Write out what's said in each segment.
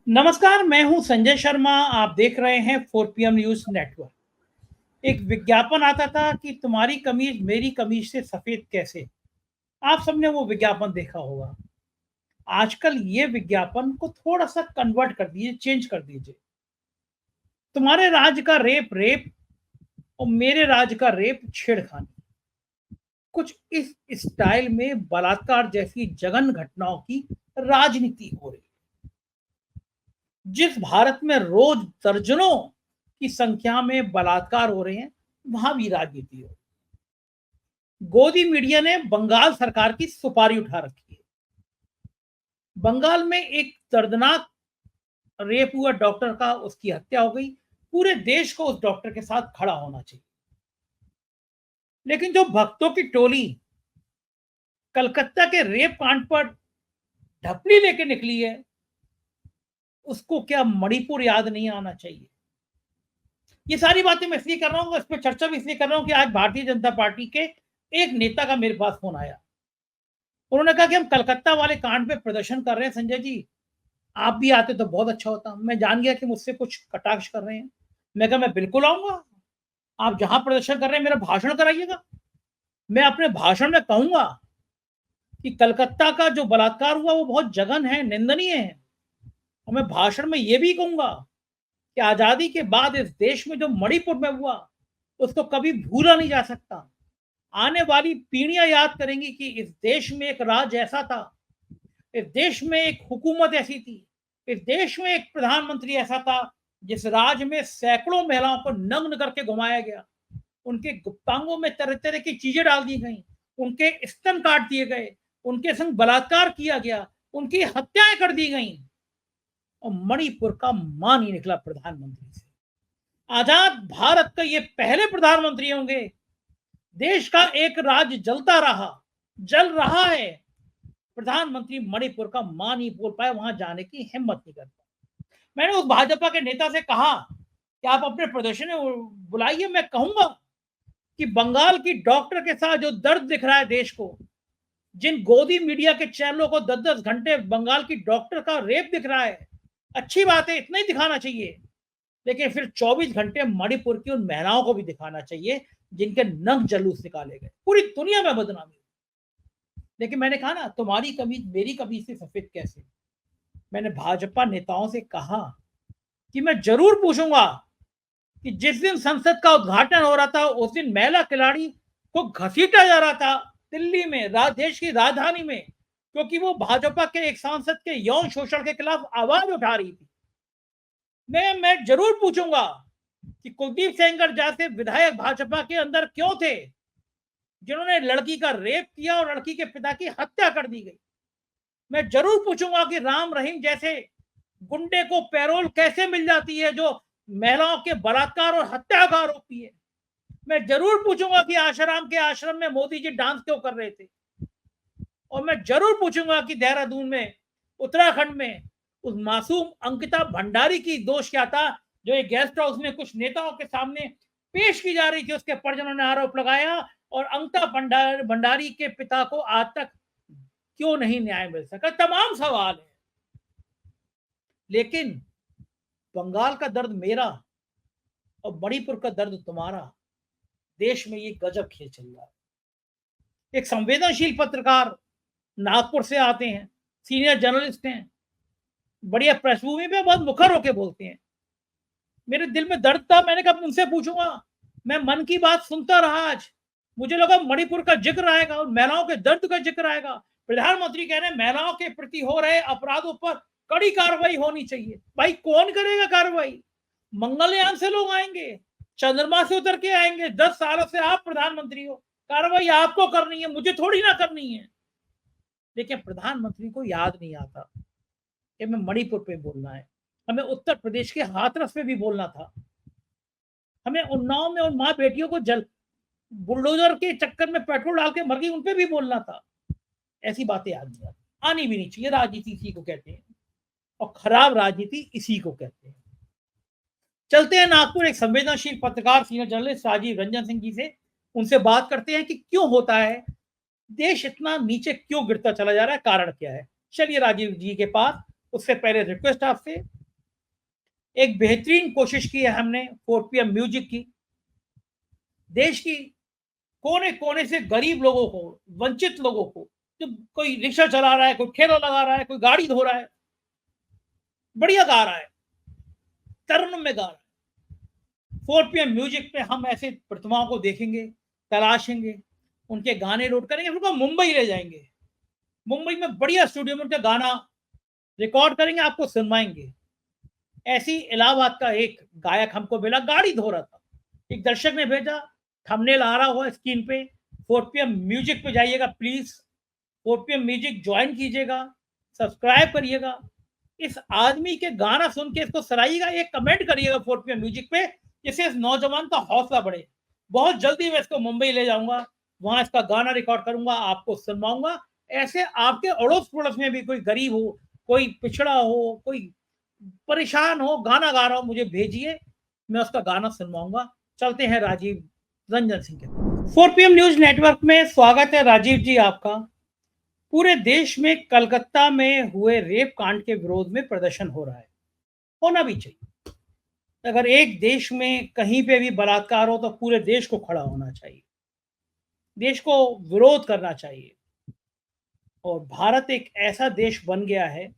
नमस्कार, मैं हूं संजय शर्मा। आप देख रहे हैं 4 PM न्यूज नेटवर्क। एक विज्ञापन आता था कि तुम्हारी कमीज मेरी कमीज से सफेद कैसे। आप सबने वो विज्ञापन देखा होगा। आजकल ये विज्ञापन को थोड़ा सा कन्वर्ट कर दीजिए, चेंज कर दीजिए। तुम्हारे राज्य का रेप रेप और मेरे राज्य का रेप छेड़खानी। कुछ इस स्टाइल में बलात्कार जैसी जघन्य घटनाओं की राजनीति हो रही है। जिस भारत में रोज दर्जनों की संख्या में बलात्कार हो रहे हैं, वहां भी राजनीति हो। गोदी मीडिया ने बंगाल सरकार की सुपारी उठा रखी है। बंगाल में एक दर्दनाक रेप हुआ, डॉक्टर का, उसकी हत्या हो गई। पूरे देश को उस डॉक्टर के साथ खड़ा होना चाहिए। लेकिन जो भक्तों की टोली कलकत्ता के रेप कांड पर ढपली लेके निकली है, उसको क्या मणिपुर याद नहीं आना चाहिए? ये सारी बातें मैं इसलिए कर रहा हूँ, इस पर चर्चा भी इसलिए कर रहा हूँ कि आज भारतीय जनता पार्टी के एक नेता का मेरे पास फोन आया। उन्होंने कहा कि हम कलकत्ता वाले कांड पे प्रदर्शन कर रहे हैं, संजय जी, आप भी आते तो बहुत अच्छा होता। मैं जान गया कि मुझसे कुछ कटाक्ष कर रहे हैं। मैं कहा मैं बिल्कुल आऊंगा। आप जहां प्रदर्शन कर रहे हैं मेरा भाषण कराइएगा। मैं अपने भाषण में कहूंगा कि कलकत्ता का जो बलात्कार हुआ वो बहुत जघन्य है, निंदनीय है। और मैं भाषण में ये भी कहूंगा कि आजादी के बाद इस देश में जो मणिपुर में हुआ उसको कभी भूला नहीं जा सकता। आने वाली पीढ़ियां याद करेंगी कि इस देश में एक राज ऐसा था, इस देश में एक हुकूमत ऐसी थी, इस देश में एक प्रधानमंत्री ऐसा था जिस राज में सैकड़ों महिलाओं को नग्न करके घुमाया गया, उनके गुप्तांगों में तरह तरह की चीजें डाल दी गई, उनके स्तन काट दिए गए, उनके संग बलात्कार किया गया, उनकी हत्याएं कर दी गई। और मणिपुर का मान ही निकला प्रधानमंत्री से। आजाद भारत के ये पहले प्रधानमंत्री होंगे। देश का एक राज्य जलता रहा, जल रहा है, प्रधानमंत्री मणिपुर का मान ही बोल पाए, वहां जाने की हिम्मत नहीं करता। मैंने उस भाजपा के नेता से कहा कि आप अपने प्रदर्शन में बुलाइए। मैं कहूंगा कि बंगाल की डॉक्टर के साथ जो दर्द दिख रहा है देश को, जिन गोदी मीडिया के चैनलों को 10-10 घंटे बंगाल की डॉक्टर का रेप दिख रहा है, अच्छी बात है, इतना ही दिखाना चाहिए। लेकिन फिर 24 घंटे मणिपुर की उन महिलाओं को भी दिखाना चाहिए जिनके नंग जलूस निकाले गए, पूरी दुनिया में बदनामी। लेकिन मैंने कहा ना, तुम्हारी कमीज मेरी कमीज से सफेद कैसे। मैंने भाजपा नेताओं से कहा कि मैं जरूर पूछूंगा कि जिस दिन संसद का उद्घाटन हो रहा था उस दिन महिला खिलाड़ी को घसीटा जा रहा था दिल्ली में, देश की राजधानी में, क्योंकि वो भाजपा के एक सांसद के यौन शोषण के खिलाफ आवाज उठा रही थी। मैं जरूर पूछूंगा कि कुलदीप सेंगर जैसे विधायक भाजपा के अंदर क्यों थे जिन्होंने लड़की का रेप किया और लड़की के पिता की हत्या कर दी गई। मैं जरूर पूछूंगा कि राम रहीम जैसे गुंडे को पैरोल कैसे मिल जाती है जो महिलाओं के बलात्कार और हत्या का आरोपी है। मैं जरूर पूछूंगा कि आशाराम के आश्रम में मोदी जी डांस क्यों कर रहे थे। और मैं जरूर पूछूंगा कि देहरादून में, उत्तराखंड में उस मासूम अंकिता भंडारी की दोष क्या था जो एक गेस्ट हाउस में कुछ नेताओं के सामने पेश की जा रही थी। उसके परिजनों ने आरोप लगाया और अंकिता भंडारी के पिता को आज तक क्यों नहीं न्याय मिल सका, तमाम सवाल है। लेकिन बंगाल का दर्द मेरा और मणिपुर का दर्द तुम्हारा। देश में ये गजब खेल चल रहा है। एक संवेदनशील पत्रकार नागपुर से आते हैं, सीनियर जर्नलिस्ट हैं, बढ़िया पृष्ठभूमि पे बहुत मुखर होके बोलते हैं। मेरे दिल में दर्द था, मैंने कहा उनसे पूछूंगा। मैं मन की बात सुनता रहा, आज मुझे लगा मणिपुर का जिक्र आएगा और महिलाओं के दर्द का जिक्र आएगा। प्रधानमंत्री कह रहे हैं महिलाओं के प्रति हो रहे अपराधों पर कड़ी कार्रवाई होनी चाहिए। भाई कौन करेगा कार्रवाई? मंगलयान से लोग आएंगे, चंद्रमा से उतर के आएंगे। 10 सालों से आप प्रधानमंत्री हो, कार्रवाई आपको करनी है, मुझे थोड़ी ना करनी है। लेकिन प्रधानमंत्री को याद नहीं आता कि हमें मणिपुर पे बोलना है, हमें उत्तर प्रदेश के हाथरस पे भी बोलना था, हमें उन्नाव में उन माँ बेटियों को जल बुलडोजर के चक्कर में पेट्रोल डाल के मर गई उन पे भी बोलना था। ऐसी बातें याद नहीं आती, आनी भी नहीं चाहिए। राजनीति इसी को कहते हैं और खराब राजनीति इसी को कहते हैं। चलते हैं नागपुर, एक संवेदनशील पत्रकार सीनियर जर्नलिस्ट राजीव रंजन सिंह जी से, उनसे बात करते हैं कि क्यों होता है, देश इतना नीचे क्यों गिरता चला जा रहा है, कारण क्या है। चलिए राजीव जी के पास। उससे पहले रिक्वेस्ट आपसे एक बेहतरीन कोशिश की है हमने 4 PM म्यूजिक की। देश की कोने कोने से गरीब लोगों को, वंचित लोगों को, जो कोई रिक्शा चला रहा है, कोई ठेला लगा रहा है, कोई गाड़ी धो रहा है, बढ़िया गा रहा है, तरन्नुम में गा रहा है। 4 PM म्यूजिक पे हम ऐसे प्रतिमाओं को देखेंगे, तलाशेंगे, उनके गाने लोड करेंगे, फिर उनको मुंबई ले जाएंगे। मुंबई में बढ़िया स्टूडियो में उनका गाना रिकॉर्ड करेंगे, आपको सुनवाएंगे। ऐसी इलाहाबाद का एक गायक हमको मिला, गाड़ी धो रहा था, एक दर्शक ने भेजा, थंबनेल आ रहा हुआ स्क्रीन पे, 4 PM म्यूजिक पे जाइएगा प्लीज, 4 PM म्यूजिक ज्वाइन कीजिएगा, सब्सक्राइब करिएगा, इस आदमी के गाना सुन के इसको सराहिएगा, एक कमेंट करिएगा 4 PM म्यूजिक पे, जिससे इस नौजवान का हौसला बढ़े। बहुत जल्दी मैं इसको मुंबई ले जाऊंगा, वहां इसका गाना रिकॉर्ड करूंगा, आपको सुनवाऊंगा। ऐसे आपके अड़ोस पड़ोस में भी कोई गरीब हो, कोई पिछड़ा हो, कोई परेशान हो, गाना गा रहा हो, मुझे भेजिए, मैं उसका गाना सुनवाऊंगा। चलते हैं राजीव रंजन सिंह के पास। 4 PM न्यूज नेटवर्क में स्वागत है राजीव जी आपका। पूरे देश में कलकत्ता में हुए रेप कांड के विरोध में प्रदर्शन हो रहा है, होना भी चाहिए। अगर एक देश में कहीं पे भी बलात्कार हो तो पूरे देश को खड़ा होना चाहिए, देश को विरोध करना चाहिए। और भारत एक ऐसा देश बन गया है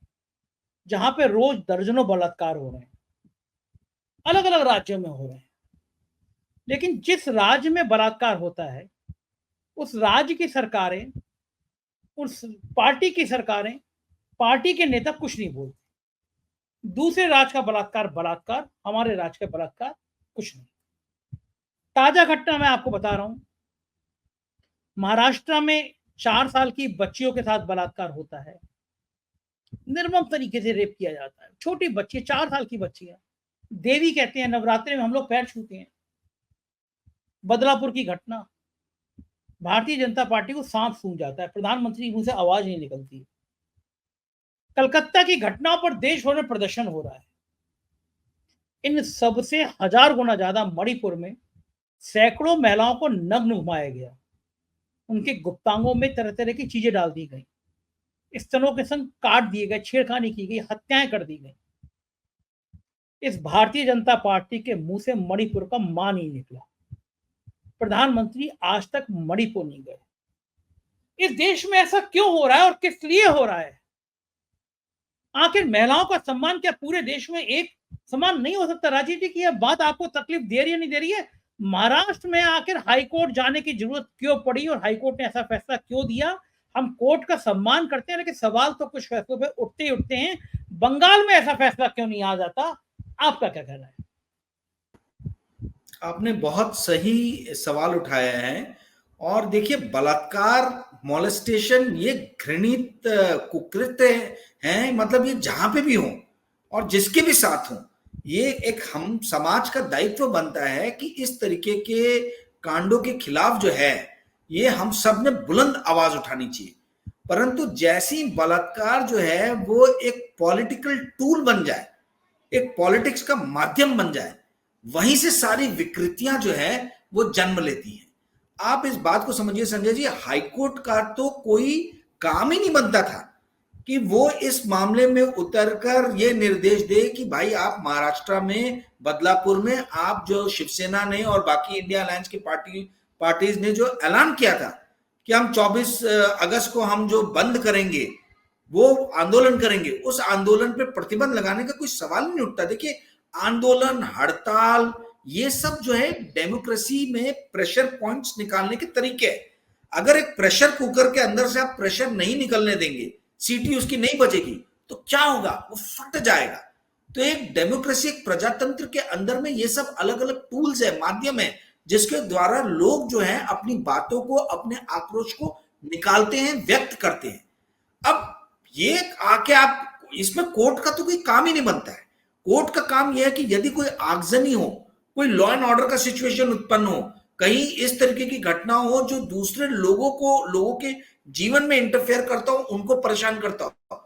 जहां पे रोज दर्जनों बलात्कार हो रहे हैं, अलग अलग राज्यों में हो रहे हैं। लेकिन जिस राज्य में बलात्कार होता है, उस राज्य की सरकारें, उस पार्टी की सरकारें, पार्टी के नेता कुछ नहीं बोलते। दूसरे राज्य का बलात्कार बलात्कार, हमारे राज्य का बलात्कार कुछ नहीं। ताजा घटना मैं आपको बता रहा हूं, महाराष्ट्र में 4 साल की बच्चियों के साथ बलात्कार होता है, निर्मम तरीके से रेप किया जाता है। छोटी बच्ची, 4 साल की बच्ची है, देवी कहते हैं, नवरात्रि में हम लोग पैर छूते हैं। बदलापुर की घटना, भारतीय जनता पार्टी को सांप सूंघ जाता है, प्रधानमंत्री मुंह से आवाज नहीं निकलती। कलकत्ता की घटनाओं पर देश भर में प्रदर्शन हो रहा है। इन सबसे 1000 गुना ज्यादा मणिपुर में सैकड़ों महिलाओं को नग्न घुमाया गया, उनके गुप्तांगों में तरह तरह की चीजें डाल दी गई, स्तनों के संग काट दिए गए, छेड़खानी की गई, हत्याएं कर दी गई। इस भारतीय जनता पार्टी के मुंह से मणिपुर का मान नहीं निकला। प्रधानमंत्री आज तक मणिपुर नहीं गए। इस देश में ऐसा क्यों हो रहा है और किस लिए हो रहा है? आखिर महिलाओं का सम्मान क्या पूरे देश में एक समान नहीं हो सकता? राजीव जी की यह बात आपको तकलीफ दे रही है, नहीं दे रही है? महाराष्ट्र में आखिर हाईकोर्ट जाने की जरूरत क्यों पड़ी और हाईकोर्ट ने ऐसा फैसला क्यों दिया? हम कोर्ट का सम्मान करते हैं, लेकिन सवाल तो कुछ फैसलों पे उठते ही उठते हैं। बंगाल में ऐसा फैसला क्यों नहीं आ जाता? आपका क्या कहना है? आपने बहुत सही सवाल उठाया है। और देखिए, बलात्कार, मोलेस्टेशन ये घृणित कुकृत्य हैं, मतलब ये जहां पे भी हो और जिसके भी साथ हो, ये एक हम समाज का दायित्व बनता है कि इस तरीके के कांडों के खिलाफ जो है, ये हम सब ने बुलंद आवाज उठानी चाहिए। परंतु जैसी बलात्कार जो है वो एक पॉलिटिकल टूल बन जाए, एक पॉलिटिक्स का माध्यम बन जाए, वहीं से सारी विकृतियां जो है वो जन्म लेती हैं। आप इस बात को समझिए संजय जी, हाईकोर्ट का तो कोई काम ही नहीं बनता था कि वो इस मामले में उतरकर ये निर्देश दे कि भाई आप महाराष्ट्र में बदलापुर में आप जो शिवसेना ने और बाकी इंडिया अलायंस की पार्टीज ने जो ऐलान किया था कि हम 24 अगस्त को हम जो बंद करेंगे, वो आंदोलन करेंगे, उस आंदोलन पे प्रतिबंध लगाने का कोई सवाल नहीं उठता। देखिए, आंदोलन, हड़ताल, ये सब जो है डेमोक्रेसी में प्रेशर पॉइंट्स निकालने के तरीके हैं। अगर एक प्रेशर कुकर के अंदर से आप प्रेशर नहीं निकलने देंगे, सीटी उसकी नहीं बजेगी, तो क्या होगा? वो फट जाएगा। तो एक डेमोक्रेसी, एक प्रजातंत्र के अंदर में ये सब अलग अलग टूल्स है, माध्यम है, जिसके द्वारा लोग जो है अपनी बातों को, अपने आक्रोश को निकालते हैं, व्यक्त करते हैं। अब ये आके आप इसमें कोर्ट का तो कोई काम ही नहीं बनता है। कोर्ट का काम यह है कि यदि कोई आगजनी हो, कोई लॉ एंड ऑर्डर का सिचुएशन उत्पन्न हो, कहीं इस तरीके की घटना हो जो दूसरे लोगों के जीवन में इंटरफेयर करता हो, उनको परेशान करता हो,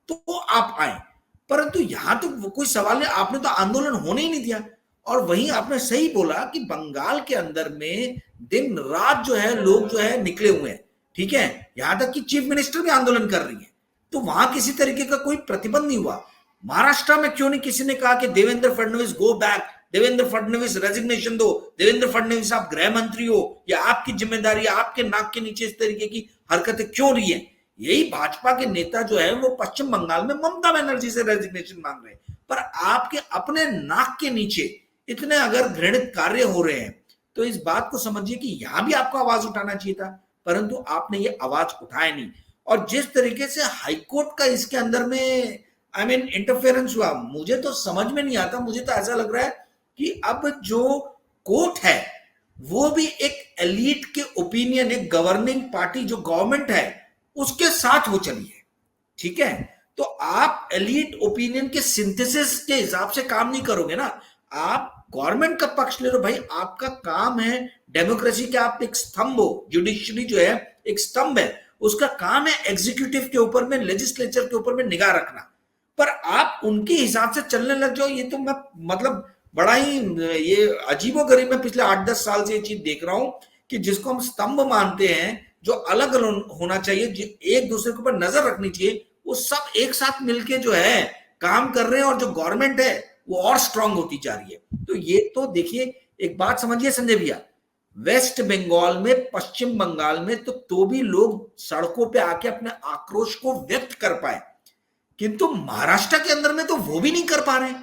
तो आप आए। परंतु यहां तो कोई सवाल नहीं, आपने तो आंदोलन होने ही नहीं दिया। और वहीं आपने सही बोला कि बंगाल के अंदर में दिन रात जो है लोग जो है निकले हुए हैं, ठीक है, यहां तक कि चीफ मिनिस्टर भी आंदोलन कर रही है, तो वहां किसी तरीके का कोई प्रतिबंध नहीं हुआ। महाराष्ट्र में क्यों नहीं किसी ने कहा कि Devendra Fadnavis go back, Devendra Fadnavis resignation दो, देवेंद्र फडणवीस आप गृह मंत्री हो, या आपकी जिम्मेदारी, आपके नाक के नीचे इस तरीके की हरकतें क्यों रही है? यही भाजपा के नेता जो है वो पश्चिम बंगाल में ममता बनर्जी से रेजिग्नेशन मांग रहे हैं, पर आपके अपने नाक के नीचे इतने अगर घृणित कार्य हो रहे हैं तो इस बात को समझिए कि यहां भी आपको आवाज उठाना चाहिए था, परंतु आपने ये आवाज उठाया नहीं। और जिस तरीके से हाईकोर्ट का इसके अंदर में इंटरफेरेंस हुआ, मुझे तो समझ में नहीं आता। मुझे तो ऐसा लग रहा है कि अब जो कोर्ट है वो भी एक एलीट के ओपिनियन, एक गवर्निंग पार्टी जो गवर्नमेंट है उसके साथ वो चली है, ठीक है? तो आप एलीट ओपिनियन के सिंथेसिस के हिसाब से काम नहीं करोगे ना, आप गवर्नमेंट का पक्ष ले लो। भाई आपका काम है डेमोक्रेसी के, आप एक स्तंभ हो, जुडिशरी जो है एक स्तंभ है, उसका काम है एग्जीक्यूटिव के ऊपर में, लेजिस्लेचर के ऊपर में निगाह रखना, पर आप उनके हिसाब से चलने लग जाओ। ये तो मैं मतलब बड़ा ही ये अजीबोगरीब, मैं पिछले 8-10 साल से ये चीज देख रहा हूं कि जिसको हम स्तंभ मानते हैं, जो अलग होना चाहिए, एक दूसरे के ऊपर नजर रखनी चाहिए, वो सब एक साथ मिलके जो है काम कर रहे हैं, और जो गवर्नमेंट है वो और स्ट्रांग होती जा रही है। तो ये तो देखिए, एक बात समझिए संजय भैया, वेस्ट बंगाल में, पश्चिम बंगाल में तो भी लोग सड़कों पे आके अपने आक्रोश को व्यक्त कर पाए, किंतु महाराष्ट्र के अंदर में तो वो भी नहीं कर पा रहे।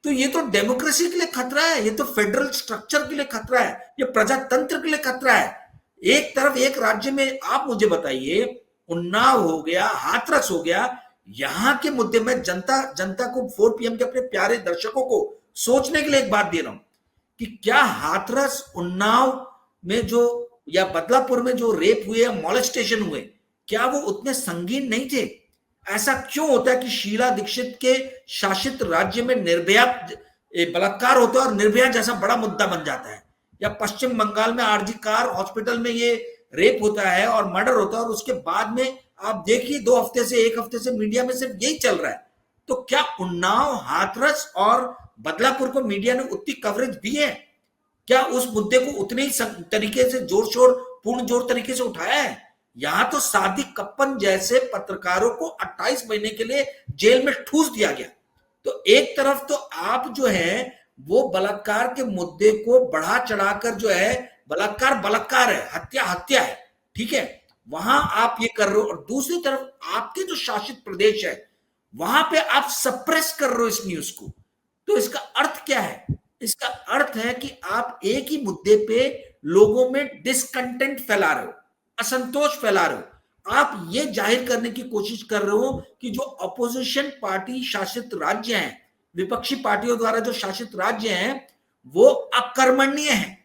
तो ये तो डेमोक्रेसी के लिए खतरा है, ये तो फेडरल स्ट्रक्चर के लिए खतरा है, ये प्रजातंत्र के लिए खतरा है। एक तरफ एक राज्य में, आप मुझे बताइए, उन्नाव हो गया, हाथरस हो गया, यहां के मुद्दे में जनता को 4 PM के अपने प्यारे दर्शकों को सोचने के लिए एक बात दे रहा हूं कि क्या हाथरस, उन्नाव में जो, या बदलापुर में जो रेप हुए या मॉलेस्टेशन हुए, क्या वो उतने संगीन नहीं थे? ऐसा क्यों होता है कि शीला दीक्षित के शासित राज्य में निर्भया बलात्कार होता है और निर्भया जैसा बड़ा मुद्दा बन जाता है, या पश्चिम बंगाल में आरजी कार हॉस्पिटल में ये रेप होता है और मर्डर होता है, और उसके बाद में आप देखिए 2 हफ्ते से, 1 हफ्ते से मीडिया में सिर्फ यही चल रहा है। तो क्या उन्नाव, हाथरस और बदलापुर को मीडिया ने उतनी कवरेज दी है? क्या उस मुद्दे को उतने ही तरीके से पूर्ण जोर तरीके से उठाया है? यहां तो सादिक कप्पन जैसे पत्रकारों को 28 महीने के लिए जेल में ठूस दिया गया। तो एक तरफ तो आप जो है वो बलात्कार के मुद्दे को बढ़ा चढ़ाकर जो है, बलात्कार है, हत्या है, ठीक है, वहां आप ये कर रहे हो, और दूसरी तरफ आपके जो शासित प्रदेश है वहां पे आप सप्रेस कर रहे हो इस न्यूज को। तो इसका अर्थ क्या है? इसका अर्थ है कि आप एक ही मुद्दे पे लोगों में डिसकंटेंट फैला रहे हो, असंतोष फैला रहे हो। आप ये जाहिर करने की कोशिश कर रहे हो कि जो अपोजिशन पार्टी शासित राज्य हैं, विपक्षी पार्टियों द्वारा जो शासित राज्य हैं, वो अकर्मण्य है,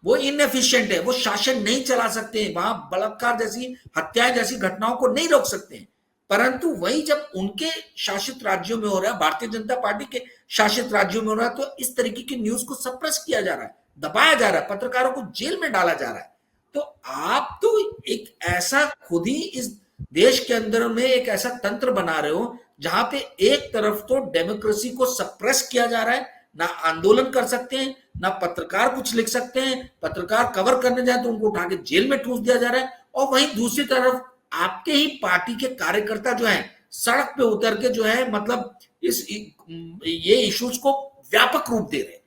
वो इनएफिशिएंट है, वो शासन नहीं चला सकते हैं, वहां बलात्कार जैसी, हत्याएं जैसी घटनाओं को नहीं रोक सकते हैं। परंतु वही जब उनके शासित राज्यों में हो रहा है, भारतीय जनता पार्टी के शासित राज्यों में हो रहा है, तो इस तरीके की न्यूज को सप्रेस किया जा रहा है, दबाया जा रहा है, पत्रकारों को जेल में डाला जा रहा है। तो आप तो एक ऐसा खुद ही इस देश के अंदर में एक ऐसा तंत्र बना रहे हो जहां पे एक तरफ तो डेमोक्रेसी को सप्रेस किया जा रहा है, ना आंदोलन कर सकते हैं, ना पत्रकार कुछ लिख सकते हैं, पत्रकार कवर करने जाए तो उनको उठा के जेल में ठूस दिया जा रहा है, और वहीं दूसरी तरफ आपके ही पार्टी के कार्यकर्ता जो हैं सड़क पे उतर के जो है मतलब ये इश्यूज को व्यापक रूप दे रहे हैं।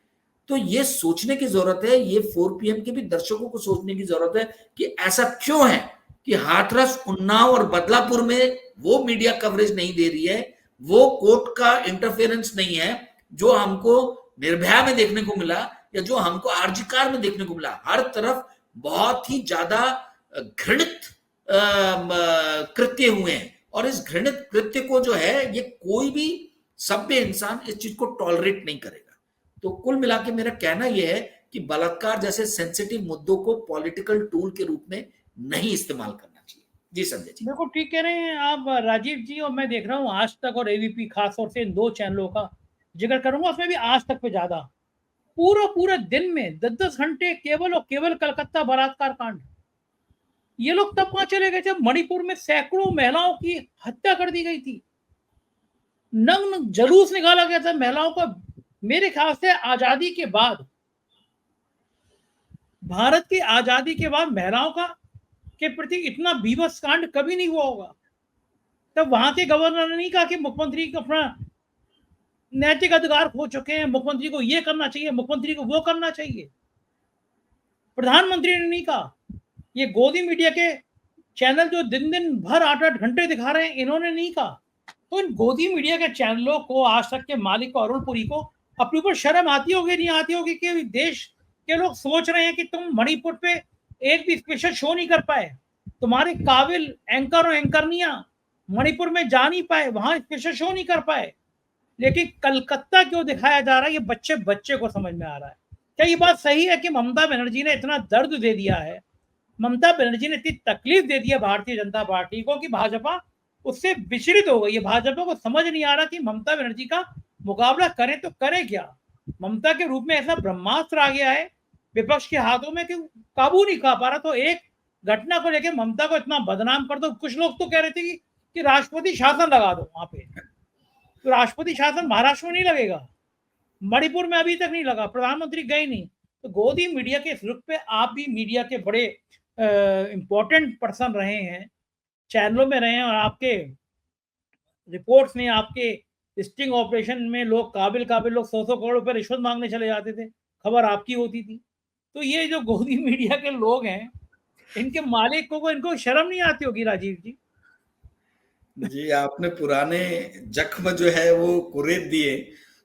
तो ये सोचने की जरूरत है, ये 4 PM के भी दर्शकों को सोचने की जरूरत है कि ऐसा क्यों है कि हाथरस, उन्नाव और बदलापुर में वो मीडिया कवरेज नहीं दे रही है, वो कोर्ट का इंटरफेरेंस नहीं है जो हमको निर्भया में देखने को मिला, या जो हमको आरजी कार में देखने को मिला। हर तरफ बहुत ही ज्यादा घृणित कृत्य हुए हैं, और इस घृणित कृत्य को जो है ये कोई भी सभ्य इंसान इस चीज को टॉलरेट नहीं करेगा। तो कुल मिला के मेरा कहना यह है कि बलात्कार जैसे सेंसिटिव मुद्दों को पॉलिटिकल टूल के रूप में नहीं इस्तेमाल करना चाहिए। जी संजय जी, बिल्कुल ठीक कह रहे हैं आप राजीव जी, और मैं देख रहा हूँ आज तक और एबीपी खास तौर से इन 2 चैनलों का जिक्र करूंगा, उसमें भी आज तक पे ज्यादा पूरा दिन में 10-10 घंटे केवल और केवल कलकत्ता बलात्कार कांड। ये लोग तब कहां चले गए जब मणिपुर में सैकड़ों महिलाओं की हत्या कर दी गई थी, नग्न जुलूस निकाला गया था महिलाओं का। मेरे ख्याल से आजादी के बाद, भारत की आजादी के बाद महिलाओं का के प्रति इतना बीभत्स कांड कभी नहीं हुआ होगा। तब वहां के गवर्नर ने नहीं कहा कि मुख्यमंत्री अपना नैतिक अधिकार खो चुके हैं। मुख्यमंत्री को ये करना चाहिए, मुख्यमंत्री को वो करना चाहिए, प्रधानमंत्री ने नहीं कहा। ये गोदी मीडिया के चैनल जो दिन दिन भर 8-8 घंटे दिखा रहे हैं, इन्होंने नहीं कहा। तो इन गोदी मीडिया के चैनलों को, आज तक के मालिक को, अरुण पुरी को अपने ऊपर शर्म आती होगी, नहीं आती होगी कि देश के लोग सोच रहे हैं कि तुम मणिपुर पे एक भी स्पेशल शो नहीं कर पाए, तुम्हारे काबिल एंकर और एंकरनियां मणिपुर में जा नहीं पाए, वहां स्पेशल शो नहीं कर पाए, लेकिन कलकत्ता क्यों दिखाया जा रहा है, ये बच्चे बच्चे को समझ में आ रहा है। क्या ये बात सही है कि ममता बनर्जी ने इतना दर्द दे दिया है, ममता बनर्जी ने इतनी तकलीफ दे दी है भारतीय जनता पार्टी को कि भाजपा उससे विचलित हो गई है। भाजपा को समझ नहीं आ रहा कि ममता बनर्जी का मुकाबला करें तो करें क्या। ममता के रूप में ऐसा ब्रह्मास्त्र आ गया है विपक्ष के हाथों में कि काबू नहीं कर पा रहा। तो एक घटना को लेकर ममता को इतना बदनाम कर दो। कुछ लोग तो कह रहे थे कि राष्ट्रपति शासन लगा दो वहां पे, तो राष्ट्रपति शासन महाराष्ट्र में नहीं लगेगा, मणिपुर में अभी तक नहीं लगा, प्रधानमंत्री गए नहीं। तो गोदी मीडिया के इस रुख पे आप भी मीडिया के बड़े इंपॉर्टेंट पर्सन रहे हैं, चैनलों में रहे हैं, और आपके रिपोर्ट्स ने, आपके स्टिंग ऑपरेशन में लोग काबिल लोग 100 करोड़ रुपए रिश्वत मांगने चले जाते थे, खबर आपकी होती थी। तो ये जो गोदी मीडिया के लोग हैं, इनके मालिकों को, इनको शर्म नहीं आती होगी राजीव जी? जी, आपने पुराने जख्म जो है वो कुरेद दिए।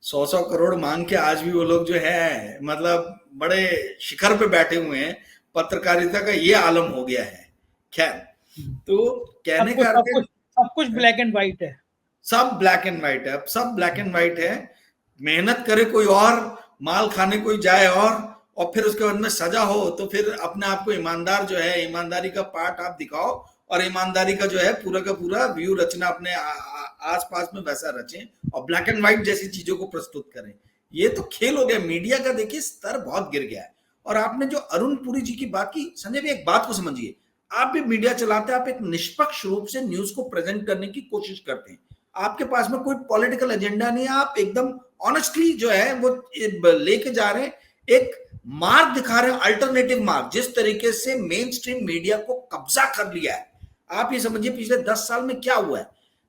100 करोड़ मांग के आज भी वो लोग जो है मतलब बड़े शिखर पे बैठे हुए हैं। पत्रकारिता का ये आलम हो गया है। खैर, तो कहने का सब कुछ ब्लैक एंड व्हाइट है, सब ब्लैक एंड व्हाइट है। अब सब ब्लैक एंड व्हाइट है। मेहनत करे कोई और, माल खाने कोई जाए और फिर उसके बाद में सजा हो तो फिर अपने आप को ईमानदार जो है, ईमानदारी का पार्ट आप दिखाओ और ईमानदारी का जो है पूरा का पूरा व्यू रचना अपने आसपास में वैसा रचें और ब्लैक एंड व्हाइट जैसी चीजों को प्रस्तुत करें। ये तो खेल हो गया। मीडिया का देखिए स्तर बहुत गिर गया है। और आपने जो अरुण पुरी जी की बात की, संजय भाई एक बात को समझिए, आप भी मीडिया चलाते हैं, आप एक निष्पक्ष रूप से न्यूज को प्रेजेंट करने की कोशिश करते हैं। आपके पास में कोई पॉलिटिकल एजेंडा नहीं है, आप एकदम ऑनेस्टली जो है वो लेके जा रहे हैं, एक मार्ग दिखा रहे हैं, अल्टरनेटिव मार्ग। जिस तरीके से मेन स्ट्रीम मीडिया को कब्जा कर लिया है, आप ये समझिए पिछले 10 साल में क्या हुआ है।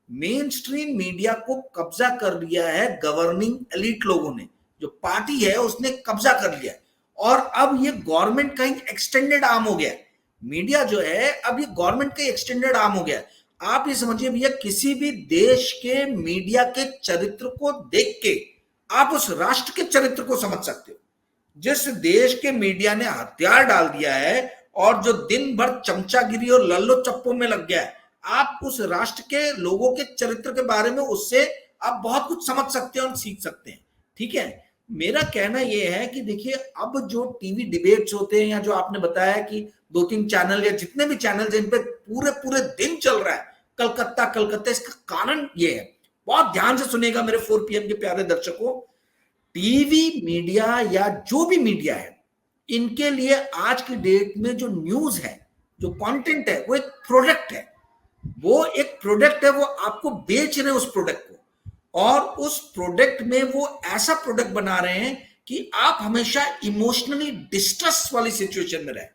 मेन स्ट्रीम मीडिया को कब्जा कर लिया है गवर्निंग एलिट लोगों ने, जो पार्टी है उसने कब्जा कर लिया है। और अब ये गवर्नमेंट का एक्सटेंडेड आर्म हो गया है। मीडिया जो है अब ये गवर्नमेंट का एक्सटेंडेड आर्म हो गया है। आप ये समझिए भैया, किसी भी देश के मीडिया के चरित्र को देख के आप उस राष्ट्र के चरित्र को समझ सकते हो। जिस देश के मीडिया ने हथियार डाल दिया है और जो दिन भर चमचागिरी और लल्लो चप्पो में लग गया है, आप उस राष्ट्र के लोगों के चरित्र के बारे में उससे आप बहुत कुछ समझ सकते हैं और सीख सकते हैं। ठीक है, मेरा कहना यह है कि देखिए, अब जो टीवी डिबेट्स होते हैं या जो आपने बताया कि 2-3 चैनल या जितने भी चैनल जिन पे पूरे पूरे दिन चल रहा है कलकत्ता कलकत्ता, इसका कारण ये है, बहुत ध्यान से सुनेगा मेरे 4 PM के प्यारे दर्शकों, टीवी मीडिया या जो भी मीडिया है, इनके लिए आज की डेट में जो न्यूज है, जो कंटेंट है, वो एक प्रोडक्ट है। वो एक प्रोडक्ट है, वो आपको बेच रहे हैं उस प्रोडक्ट को, और उस प्रोडक्ट में वो ऐसा प्रोडक्ट बना रहे हैं कि आप हमेशा इमोशनली डिस्ट्रेस वाली सिचुएशन में रहे।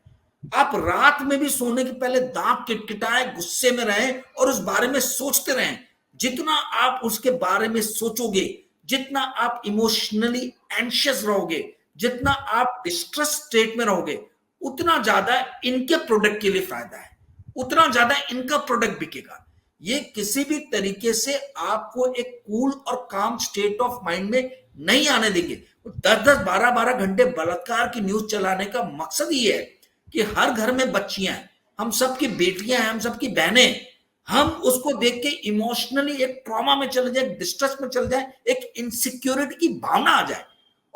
आप रात में भी सोने के पहले दांत किटकिटाए, गुस्से में रहें और उस बारे में सोचते रहें। जितना आप उसके बारे में सोचोगे, जितना आप इमोशनली एंशियस रहोगे, जितना आप डिस्ट्रेस स्टेट में रहोगे, उतना ज्यादा इनके प्रोडक्ट के लिए फायदा है, उतना ज्यादा इनका प्रोडक्ट बिकेगा। ये किसी भी तरीके से आपको एक कूल और काम स्टेट ऑफ माइंड में नहीं आने देंगे। 10-10, 12-12 घंटे बलात्कार की न्यूज चलाने का मकसद ही है कि हर घर में बच्चियां हैं, हम सबकी बेटियां हैं, हम सबकी बहनें, हम उसको देख के इमोशनली एक ट्रॉमा में चले जाए, डिस्ट्रेस में चले जाए, एक इनसिक्योरिटी की भावना आ जाए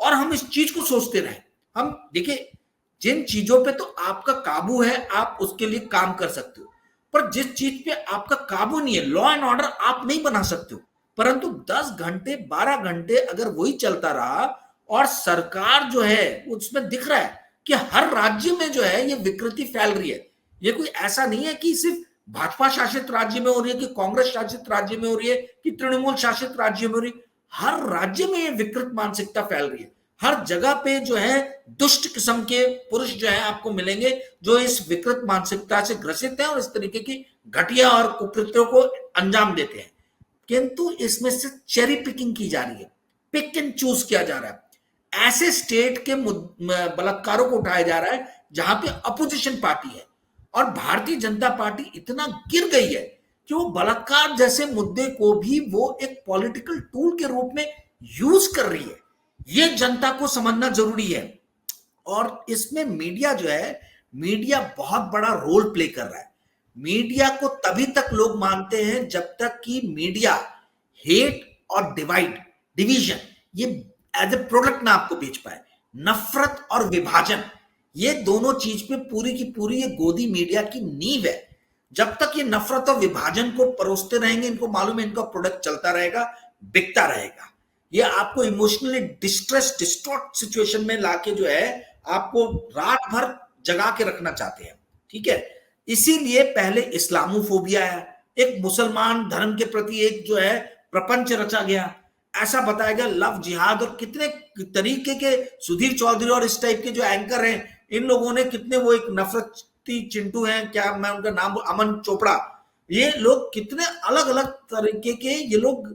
और हम इस चीज को सोचते रहें। हम देखिए, जिन चीजों पे तो आपका काबू है आप उसके लिए काम कर सकते हो, पर जिस चीज पे आपका काबू नहीं है, लॉ एंड ऑर्डर आप नहीं बना सकते हो। परंतु 10 घंटे 12 घंटे अगर वही चलता रहा और सरकार जो है उसमें दिख रहा है कि हर राज्य में जो है ये विकृति फैल रही है। ये कोई ऐसा नहीं है कि सिर्फ भाजपा शासित राज्य में हो रही है, कि कांग्रेस शासित राज्य में हो रही है, कि तृणमूल शासित राज्य में हो रही है। हर राज्य में ये विकृत मानसिकता फैल रही है। हर जगह पे जो है दुष्ट किस्म के पुरुष जो है आपको मिलेंगे जो इस विकृत मानसिकता से ग्रसित हैं और इस तरीके की घटिया और कुकृत्यों को अंजाम देते हैं। किंतु इसमें से चेरी पिकिंग की जा रही है। पिक एंड चूज किया जा रहा है। ऐसे स्टेट के बलात्कारों को उठाया जा रहा है जहां पे अपोजिशन पार्टी है, और भारतीय जनता पार्टी इतना गिर गई है कि वो बलात्कार जैसे मुद्दे को भी वो एक पॉलिटिकल टूल के रूप में यूज कर रही है। ये जनता को समझना जरूरी है। और इसमें मीडिया जो है, मीडिया बहुत बड़ा रोल प्ले कर रहा है। मीडिया को तभी तक लोग मानते हैं जब तक कि मीडिया हेट और डिवीजन ये एज ए प्रोडक्ट ना आपको बेच पाए। नफरत और विभाजन, ये दोनों चीज पे पूरी की पूरी ये गोदी मीडिया की नींव है। जब तक ये नफरत और विभाजन को परोसते रहेंगे, इनको मालूम है इनका प्रोडक्ट चलता रहेगा, बिकता रहेगा। ये आपको इमोशनली डिस्टॉर्ट सिचुएशन में लाके जो है आपको रात भर जगा के रखना चाहते हैं, ठीक है। इसीलिए पहले इस्लामोफोबिया है, एक मुसलमान धर्म के प्रति एक जो है प्रपंच रचा गया, ऐसा बताया गया लव जिहाद, और कितने तरीके के सुधीर चौधरी और इस टाइप के जो एंकर हैं, इन लोगों ने कितने, वो एक नफरती चिंटू हैं, क्या मैं उनका नाम, अमन चोपड़ा, ये लोग कितने अलग अलग तरीके के ये लोग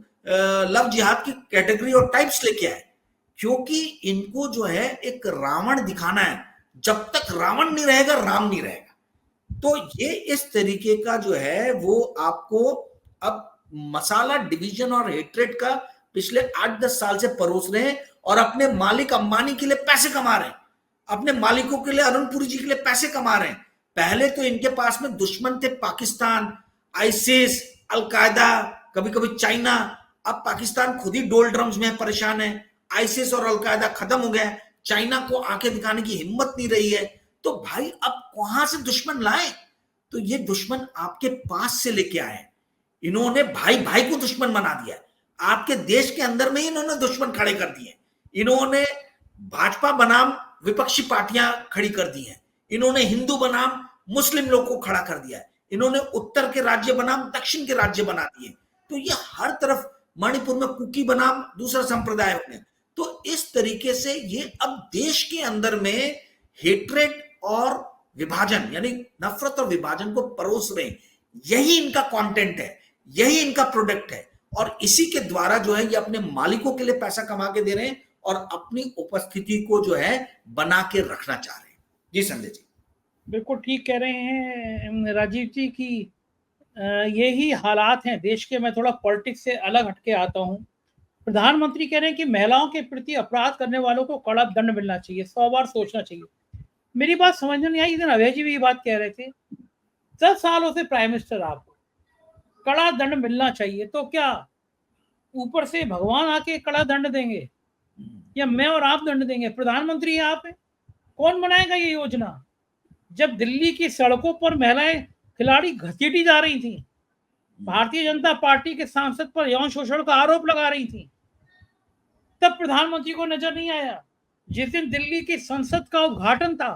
लव जिहाद की कैटेगरी और टाइप्स लेके आए, क्योंकि इनको जो है एक रावण दिखाना है। जब तक रावण नहीं रहेगा राम नहीं रहेगा। तो ये इस तरीके का जो है वो आपको अब मसाला डिवीजन और हेट्रेड का पिछले 8-10 साल से परोस रहे हैं, और अपने मालिक अंबानी के लिए पैसे कमा रहे हैं, अपने मालिकों के लिए, अरुण पुरी जी के लिए पैसे कमा रहे हैं। पहले तो इनके पास में दुश्मन थे पाकिस्तान, आईसिस, अलकायदा, कभी कभी चाइना। अब पाकिस्तान खुद ही डोल ड्रम्स में परेशान है, आईसिस और अलकायदा खत्म हो गया, चाइना को आंखें दिखाने की हिम्मत नहीं रही है। तो भाई अब कहां से दुश्मन लाए? तो ये दुश्मन आपके पास से लेके आए। इन्होंने भाई भाई को दुश्मन बना दिया। आपके देश के अंदर में ही इन्होंने दुश्मन खड़े कर दिए। इन्होंने भाजपा बनाम विपक्षी पार्टियां खड़ी कर दी हैं, इन्होंने हिंदू बनाम मुस्लिम लोग को खड़ा कर दिया है, इन्होंने उत्तर के राज्य बनाम दक्षिण के राज्य बना दिए। तो ये हर तरफ, मणिपुर में कुकी बनाम दूसरा संप्रदाय हो गया। तो इस तरीके से ये अब देश के अंदर में हेट्रेड और विभाजन, यानी नफरत और विभाजन को परोस रहे हैं। यही इनका कंटेंट है, यही इनका प्रोडक्ट है, और इसी के द्वारा जो है ये अपने मालिकों के लिए पैसा कमा के दे रहे हैं और अपनी उपस्थिति को जो है बना के रखना चाह रहे हैं। जी संजय जी, बिल्कुल ठीक कह रहे हैं राजीव जी की यही हालात हैं देश के। मैं थोड़ा पॉलिटिक्स से अलग हटके आता हूं। प्रधानमंत्री कह रहे हैं कि महिलाओं के प्रति अपराध करने वालों को कड़ा दंड मिलना चाहिए, 100 बार सोचना चाहिए। मेरी बात समझ में नहीं आई। इधर अभय जी भी ये बात कह रहे थे, 10 सालों से प्राइम मिनिस्टर आप, कड़ा दंड मिलना चाहिए, तो क्या ऊपर से भगवान आके कड़ा दंड देंगे या मैं और आप दंड देंगे? प्रधानमंत्री आप है, कौन बनाएगा ये योजना? जब दिल्ली की सड़कों पर महिलाएं खिलाड़ी घसीटी जा रही थी, भारतीय जनता पार्टी के सांसद पर यौन शोषण का आरोप लगा रही थी, तब प्रधानमंत्री को नजर नहीं आया। जिस दिन दिल्ली की संसद का उद्घाटन था,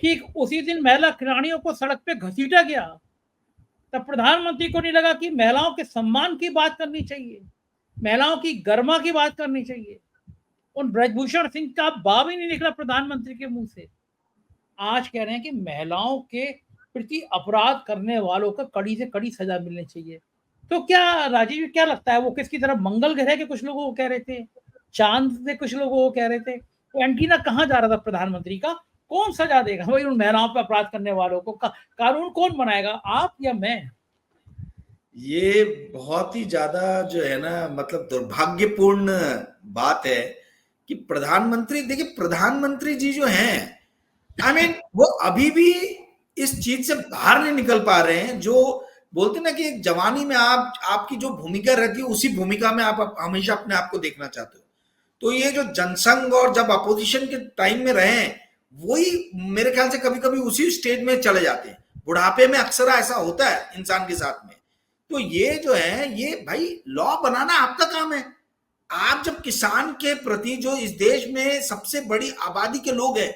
ठीक उसी दिन महिला खिलाड़ियों को सड़क पे घसीटा गया, तब प्रधानमंत्री को नहीं लगा कि महिलाओं के सम्मान की बात करनी चाहिए, महिलाओं की गरिमा की बात करनी चाहिए? उन ब्रजभूषण सिंह का बाब ही नहीं निकला प्रधानमंत्री के मुंह से। आज कह रहे हैं कि महिलाओं के प्रति अपराध करने वालों को कड़ी से कड़ी सजा मिलनी चाहिए। तो क्या राजीव, क्या लगता है वो किसकी तरफ, मंगल ग्रह के कुछ लोगों को कह रहे थे, चांद से कुछ लोगों को कह रहे थे, तो एंटीना कहाँ जा रहा था प्रधानमंत्री का? कौन सजा देगा भाई उन महिलाओं पर अपराध करने वालों को? कानून कौन बनाएगा, आप या मैं? ये बहुत ही ज्यादा जो है ना, मतलब दुर्भाग्यपूर्ण बात है कि प्रधानमंत्री, देखिए प्रधानमंत्री जी जो हैं, आई मीन वो अभी भी इस चीज से बाहर नहीं निकल पा रहे हैं। जो बोलते ना कि जवानी में आपकी जो भूमिका रहती है उसी भूमिका में आप हमेशा अपने आप को देखना चाहते हो। तो ये जो जनसंघ और जब अपोजिशन के टाइम में रहे हैं, वही मेरे ख्याल से कभी कभी उसी स्टेज में चले जाते हैं। बुढ़ापे में अक्सर ऐसा होता है इंसान के साथ में। तो ये जो है, ये भाई लॉ बनाना आपका काम है। आप जब किसान के प्रति, जो इस देश में सबसे बड़ी आबादी के लोग हैं,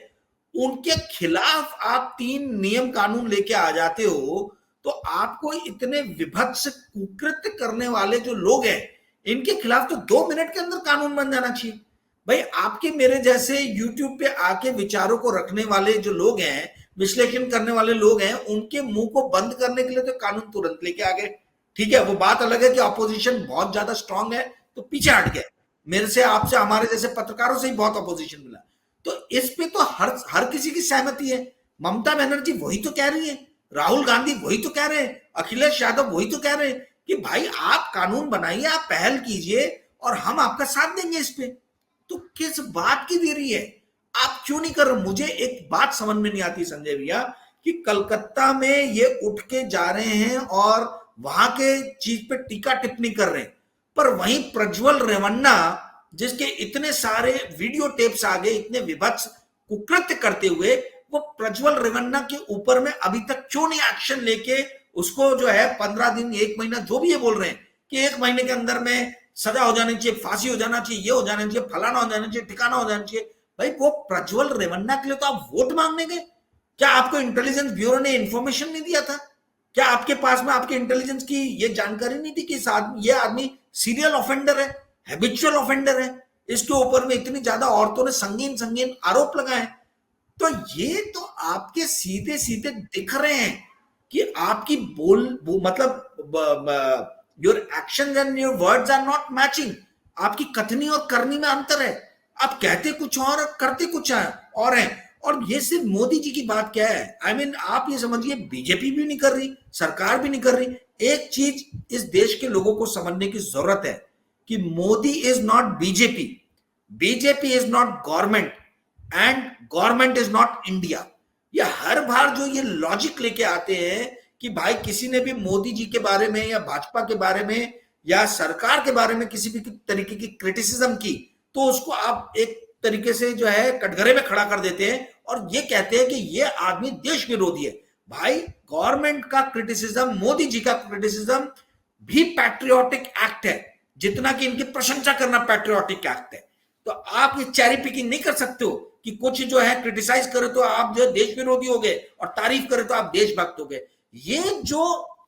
उनके खिलाफ आप 3 नियम कानून लेके आ जाते हो, तो आपको इतने विभत्स कुकृत्य करने वाले जो लोग हैं, इनके खिलाफ तो 2 मिनट के अंदर कानून बन जाना चाहिए। भाई आपके मेरे जैसे यूट्यूब पे आके विचारों को रखने वाले जो लोग हैं, विश्लेषण करने वाले लोग हैं, उनके मुंह को बंद करने के लिए तो कानून तुरंत लेके आ गए। ठीक है, वो बात अलग है कि अपोजिशन बहुत ज्यादा स्ट्रांग है तो पीछे हट गए, मेरे से, आपसे, हमारे जैसे पत्रकारों से ही बहुत अपोजिशन मिला। तो इस पे तो हर किसी की सहमति है। ममता बनर्जी वही तो कह रही है, राहुल गांधी वही तो कह रहे हैं, अखिलेश यादव वही तो कह रहे हैं कि भाई आप कानून बनाइए, आप पहल कीजिए और हम आपका साथ देंगे इस पे। तो किस बात की देरी है, आप क्यों नहीं कर रहे? मुझे एक बात समझ में नहीं आती संजय भैया कि कलकत्ता में ये उठ के जा रहे हैं और वहां के चीज पे टीका टिप्पणी कर रहे हैं, पर वहीं प्रज्वल रेवन्ना जिसके इतने सारे वीडियो टेप्स आ गए, इतने विभत्स कुकृत्य करते हुए, वो प्रज्वल रेवन्ना के ऊपर में अभी तक क्यों नहीं एक्शन लेके उसको जो है 15 दिन 1 महीना जो भी ये बोल रहे हैं कि 1 महीने के अंदर में सजा हो जानी चाहिए, फांसी हो जाना चाहिए, ये हो जाना चाहिए, फलाना हो जाना चाहिए, ठिकाना हो जाना चाहिए। भाई वो प्रज्वल रेवन्ना के लिए तो आप वोट मांगने गए? क्या आपको इंटेलिजेंस ब्यूरो ने इंफॉर्मेशन नहीं दिया था? क्या आपके पास में आपके इंटेलिजेंस की ये जानकारी नहीं थी कि ये आदमी सीरियल ऑफेंडर है, हैबिचुअल ऑफेंडर है, इसके ऊपर में इतनी ज्यादा औरतों ने संगीन संगीन आरोप लगाए? तो ये तो आपके सीधे सीधे दिख रहे हैं कि आपकी मतलब your action and your words are not matching. आपकी कथनी और करनी में अंतर है। आप कहते कुछ और करते कुछ और हैं। और ये सिर्फ मोदी जी की बात क्या है, आई मीन आप ये समझिए बीजेपी भी नहीं कर रही, सरकार भी नहीं कर रही। एक चीज इस देश के लोगों को समझने की जरूरत है कि Modi is not BJP, BJP is not government and government is not India. ये हर बार जो ये लॉजिक लेके आते हैं कि भाई किसी ने भी मोदी जी के बारे में या भाजपा के बारे में या सरकार के बारे में किसी भी तरीके की क्रिटिसिज्म की, तो उसको आप एक तरीके से जो है कटघरे में खड़ा कर देते हैं और ये कहते हैं कि ये आदमी देश विरोधी है। भाई गवर्नमेंट का क्रिटिसिज्म, मोदी जी का क्रिटिसिज्म भी पैट्रियोटिक एक्ट है, जितना कि इनकी प्रशंसा करना पैट्रियोटिक एक्ट है। तो आप ये चेरी पिकिंग नहीं कर सकते हो कि कुछ जो है क्रिटिसाइज करे तो आप जो देश विरोधी हो गए और तारीफ करे तो आप देशभक्त हो गए। ये जो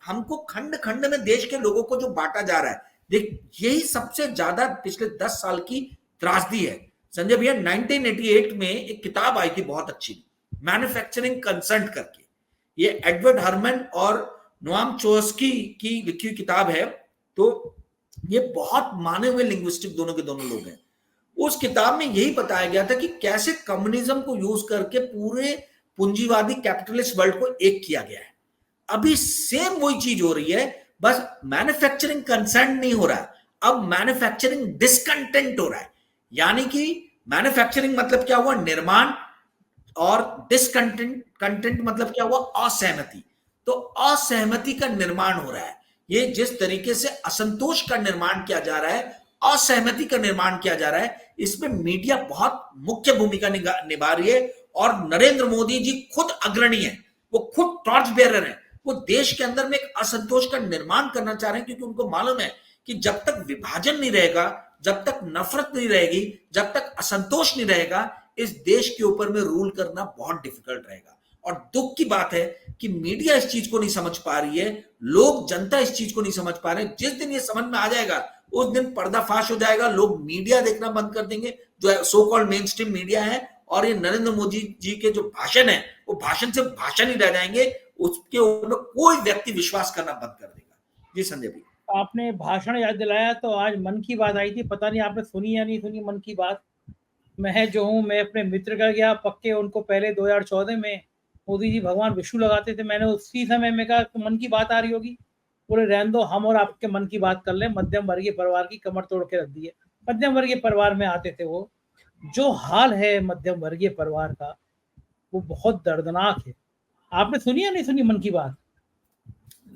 हमको खंड खंड में देश के लोगों को जो बांटा जा रहा है, देख यही सबसे ज्यादा पिछले 10 साल की त्रासदी है संजय भैया। 1988 में एक किताब आई थी बहुत अच्छी, मैन्युफैक्चरिंग कंसर्न करके। ये एडवर्ड हरमन और नोआम चोम्स्की की लिखी हुई किताब है। तो ये बहुत माने हुए लिंग्विस्टिक दोनों के दोनों लोग हैं। उस किताब में यही बताया गया था कि कैसे कम्युनिज्म को यूज करके पूरे पूंजीवादी कैपिटलिस्ट वर्ल्ड को एक किया गया है। अभी सेम वही चीज हो रही है, बस मैन्युफैक्चरिंग कंसर्न नहीं हो रहा है, अब मैन्युफैक्चरिंग डिसकंटेंट हो रहा है। यानी कि मैन्युफैक्चरिंग मतलब क्या हुआ, निर्माण, और डिसकंटेंट मतलब क्या हुआ, असहमति। तो असहमति का निर्माण हो रहा है। ये जिस तरीके से असंतोष का निर्माण किया जा रहा है, असहमति का निर्माण किया जा रहा है, इसमें मीडिया बहुत मुख्य भूमिका निभा रही है। और नरेंद्र मोदी जी खुद अग्रणी है, वो खुद टॉर्च बेरर है। वो देश के अंदर में एक असंतोष का निर्माण करना चाह रहे हैं, क्योंकि उनको मालूम है कि जब तक विभाजन नहीं रहेगा, जब तक नफरत नहीं रहेगी, जब तक असंतोष नहीं रहेगा, इस देश के ऊपर में रूल करना बहुत डिफिकल्ट रहेगा। और दुख की बात है कि मीडिया इस चीज को नहीं समझ पा रही है, लोग, जनता इस चीज को नहीं समझ पा रहे। जिस दिन ये समझ में आ जाएगा उस दिन पर्दाफाश हो जाएगा, लोग मीडिया देखना बंद कर देंगे, जो so called main stream media है। और ये नरेंद्र मोदी जी के जो भाषण है, वो भाषण से भाषण ही रह जाएंगे, उसके ऊपर कोई व्यक्ति विश्वास करना बंद कर देगा। जी संजय भाई, आपने भाषण याद दिलाया तो आज मन की बात आई थी, पता नहीं आपने सुनी या नहीं सुनी मन की बात। मैं जो हूँ, मैं अपने मित्र का गया पक्के, उनको पहले 2014 में मोदी जी भगवान विष्णु लगाते थे। मैंने उसी समय में कहा तो मन की बात आ रही होगी, बोले रहने दो, हम और आपके मन की बात कर ले। मध्यम वर्गीय परिवार की कमर तोड़ के रख दी है। मध्यम वर्गीय परिवार में आते थे वो। जो हाल है मध्यम वर्गीय परिवार का, वो बहुत दर्दनाक है। आपने सुनी या नहीं सुनी मन की बात?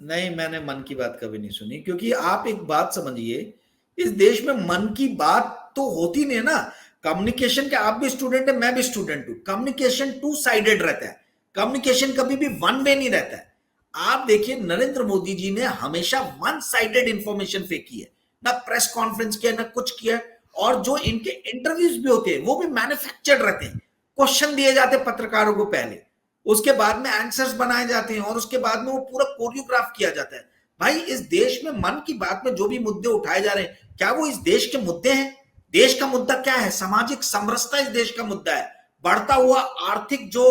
नहीं, मैंने मन की बात कभी नहीं सुनी, क्योंकि आप एक बात समझिए, इस देश में मन की बात तो होती नहीं है ना। कम्युनिकेशन के, आप भी स्टूडेंट है, मैं भी स्टूडेंट हूं। कम्युनिकेशन 2 साइडेड रहता है, कम्युनिकेशन कभी भी 1 वे नहीं रहता है। आप देखिए नरेंद्र मोदी जी ने हमेशा 1 साइडेड इंफॉर्मेशन फेंकी है, ना प्रेस कॉन्फ्रेंस किया, ना कुछ किया। और जो इनके इंटरव्यूज भी होते हैं, वो भी मैन्युफैक्चर्ड रहते हैं। क्वेश्चन दिए जाते हैं पत्रकारों को पहले, उसके बाद में आंसर्स बनाए जाते हैं, और उसके बाद में वो पूरा कोरियोग्राफ किया जाता है। भाई इस देश में मन की बात में जो भी मुद्दे उठाए जा रहे हैं, क्या वो इस देश के मुद्दे हैं? देश का मुद्दा क्या है? सामाजिक समरसता इस देश का मुद्दा है। बढ़ता हुआ आर्थिक जो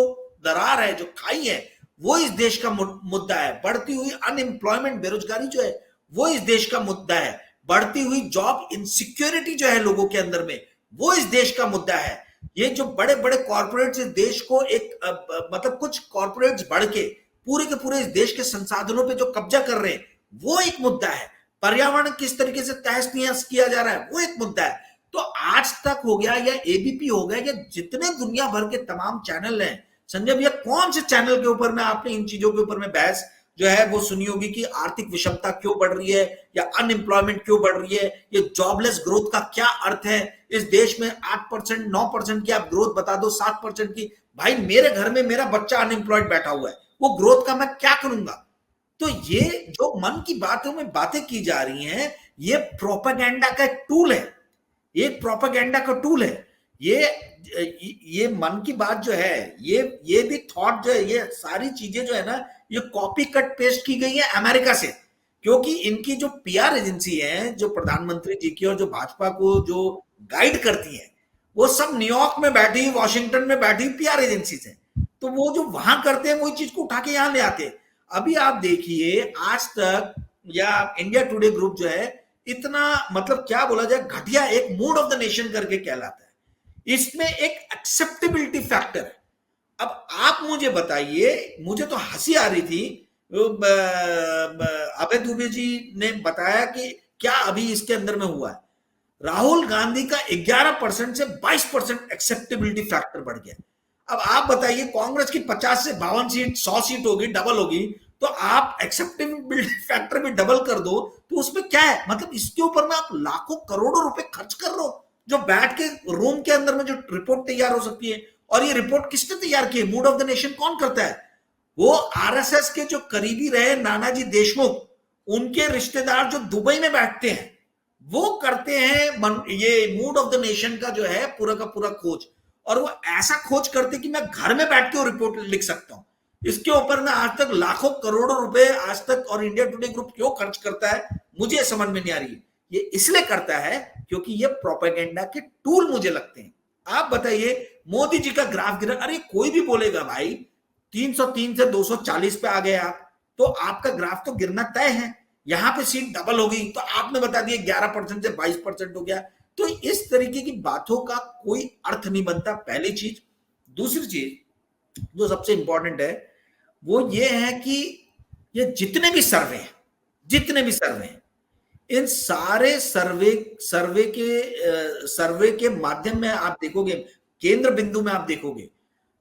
दरार है, जो खाई है, वो इस देश का मुद्दा है। बढ़ती हुई अनएम्प्लॉयमेंट, बेरोजगारी जो है, वो इस देश का मुद्दा है। बढ़ती हुई जॉब इनसिक्योरिटी जो है लोगों के अंदर में, वो इस देश का मुद्दा है। ये जो बड़े बड़े कॉर्पोरेट्स इस देश को एक मतलब कुछ कॉर्पोरेट्स बढ़ के पूरे इस देश के संसाधनों पे जो कब्जा कर रहे हैं, वो एक मुद्दा है। पर्यावरण किस तरीके से तहस नहस किया जा रहा है, वो एक मुद्दा है। तो आज तक हो गया या एबीपी हो गया या जितने दुनिया भर के तमाम चैनल हैं, संजय भैया कौन से चैनल के ऊपर में आपने इन चीजों के ऊपर में बहस जो है वो सुनी होगी कि आर्थिक विषमता क्यों बढ़ रही है या अनएम्प्लॉयमेंट क्यों बढ़ रही है, ये जॉबलेस ग्रोथ का क्या अर्थ है? इस देश में 8% 9% की आप ग्रोथ बता दो, 7% की, भाई मेरे घर में मेरा बच्चा अनएम्प्लॉयड बैठा हुआ है, वो ग्रोथ का मैं क्या करूंगा? तो ये जो मन की बातों में बातें की जा रही हैं, ये प्रोपेगेंडा का एक टूल है, एक प्रोपेगेंडा का टूल है। ये मन की बात जो है, ये भी थॉट जो है, ये सारी चीजें जो है ना, ये कॉपी कट पेस्ट की गई है अमेरिका से, क्योंकि इनकी जो पीआर एजेंसी है, जो प्रधानमंत्री जी की और जो भाजपा को जो गाइड करती है, वो सब न्यूयॉर्क में बैठी, वॉशिंगटन में बैठी पीआर एजेंसी है। तो वो जो वहां करते हैं, वही चीज को उठा के यहां ले आते हैं। अभी आप देखिए, आज तक या इंडिया टुडे ग्रुप जो है, इतना मतलब क्या बोला जाए, घटिया एक मूड ऑफ द नेशन करके कहलाता है। इसमें एक एक्सेप्टेबिलिटी फैक्टर है। अब आप मुझे बताइए, मुझे तो हंसी आ रही थी, अभय दुबे जी ने बताया कि क्या अभी इसके अंदर में हुआ है, राहुल गांधी का 11% से 22% एक्सेप्टेबिलिटी फैक्टर बढ़ गया। अब आप बताइए, कांग्रेस की 50 से 52 सीट 100 सीट होगी, डबल होगी, तो आप एक्सेप्टेबिलिटी फैक्टर भी डबल कर दो, तो उसमें क्या है? मतलब इसके ऊपर में आप लाखों करोड़ों रुपए खर्च कर रहे हो, जो बैठ के रूम के अंदर में जो रिपोर्ट तैयार हो सकती है। और ये रिपोर्ट किसने तैयार की है? मूड ऑफ द नेशन कौन करता है? वो आरएसएस के जो करीबी रहे नानाजी देशमुख, उनके रिश्तेदार जो दुबई में बैठते हैं, वो करते हैं ये मूड ऑफ द नेशन का जो है पूरा का पूरा खोज। और वो ऐसा खोज करते कि मैं घर में बैठ के वो रिपोर्ट लिख सकता हूं। इसके ऊपर में आज तक लाखों करोड़ों रुपए आज तक और इंडिया टुडे ग्रुप क्यों खर्च करता है, मुझे समझ में नहीं आ रही है। ये इसलिए करता है क्योंकि ये प्रोपेगेंडा के टूल मुझे लगते हैं। आप बताइए, मोदी जी का ग्राफ गिरा, अरे कोई भी बोलेगा भाई 303 से 240 पे आ गए आप, तो आपका ग्राफ तो गिरना तय है। यहां पे सीट डबल हो गई, तो आपने बता दिया 11% से 22% हो गया। तो इस तरीके की बातों का कोई अर्थ नहीं बनता, पहली चीज। दूसरी चीज जो सबसे इंपॉर्टेंट है, वो ये है कि ये जितने भी सर्वे हैं, इन सारे सर्वे के माध्यम में आप देखोगे, केंद्र बिंदु में आप देखोगे,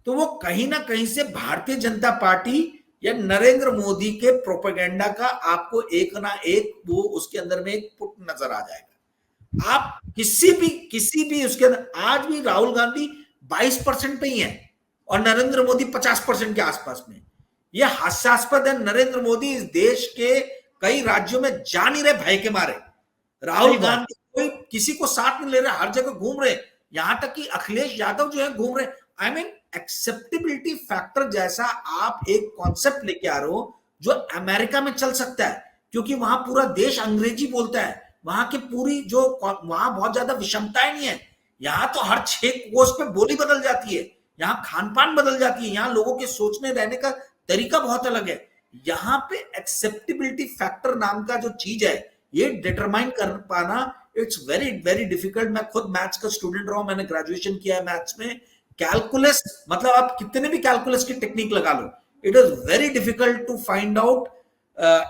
तो वो कहीं ना कहीं से भारतीय जनता पार्टी या नरेंद्र मोदी के प्रोपेगेंडा का आपको एक ना एक वो उसके अंदर में एक पुट नजर आ जाएगा। आप किसी भी उसके अंदर, आज भी राहुल गांधी 22% पे ही है और नरेंद्र मोदी 50% के आसपास में। यह हास्यास्पद है। नरेंद्र मोदी इस देश के कई राज्यों में जा नहीं रहे भय के मारे। राहुल गांधी कोई किसी को साथ नहीं ले रहे, हर जगह घूम रहे, यहां तक कि अखिलेश यादव जो है घूम रहे। आई मीन एक्सेप्टेबिलिटी फैक्टर जैसा आप एक कॉन्सेप्ट लेके आ रहे हो जो अमेरिका में चल सकता है, क्योंकि वहां पूरा देश अंग्रेजी बोलता है, वहां की पूरी जो वहां बहुत ज्यादा विषमताएं नहीं है। यहाँ तो हर 6 कोस पे बोली बदल जाती है, यहाँ खान पान बदल जाती है, यहाँ लोगों के सोचने रहने का तरीका बहुत अलग है। यहाँ पे एक्सेप्टेबिलिटी फैक्टर नाम का जो चीज है, ये डिटरमाइन कर पाना इट्स वेरी वेरी डिफिकल्ट। मैं खुद मैथ्स का स्टूडेंट रहा हूं, मैंने ग्रेजुएशन किया है मैथ्स में। कैलकुलस मतलब आप कितने भी कैलकुलस की टेक्निक लगा लो, it is very difficult to find out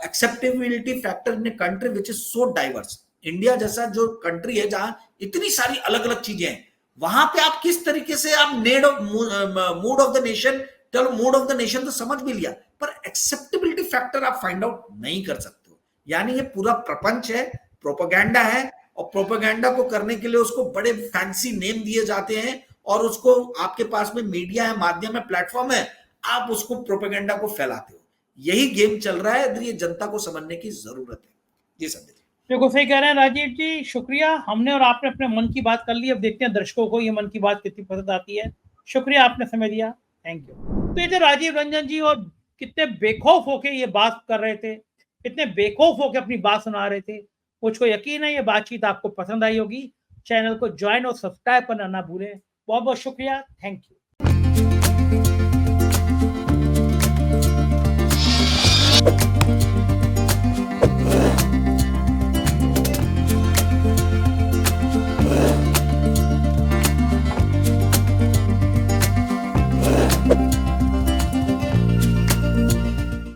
acceptability factor in a country which is so diverse. India जैसा जो कंट्री है जहां इतनी सारी अलग अलग चीजें हैं, वहां पे आप किस तरीके से आप मूड ऑफ द नेशन, चलो मूड ऑफ द नेशन तो समझ भी लिया, पर एक्सेप्टेबिलिटी फैक्टर आप फाइंड आउट नहीं कर सकते हो। यानी ये पूरा प्रपंच है, प्रोपेगेंडा है, और प्रोपेगेंडा को करने के लिए उसको बड़े फैंसी नेम दिए जाते हैं, और उसको आपके पास में मीडिया है, माध्यम है, प्लेटफॉर्म है, आप उसको प्रोपेगेंडा को फैलाते हो। यही गेम चल रहा है, ये जनता को समझने की जरूरत है। जी संजय जी, बिल्कुल सही कह रहे हैं राजीव जी, शुक्रिया। हमने और आपने अपने मन की बात कर ली, अब देखते हैं दर्शकों को ये मन की बात कितनी पसंद आती है। शुक्रिया, आपने समय दिया, थैंक यू। तो ये जो राजीव रंजन जी और कितने बेखौफ होके ये बात कर रहे थे, कितने बेखौफ होके अपनी बात सुना रहे थे, मुझको यकीन है ये बातचीत आपको पसंद आई होगी। चैनल को ज्वाइन और सब्सक्राइब करना ना भूलें। बहुत बहुत शुक्रिया, थैंक यू।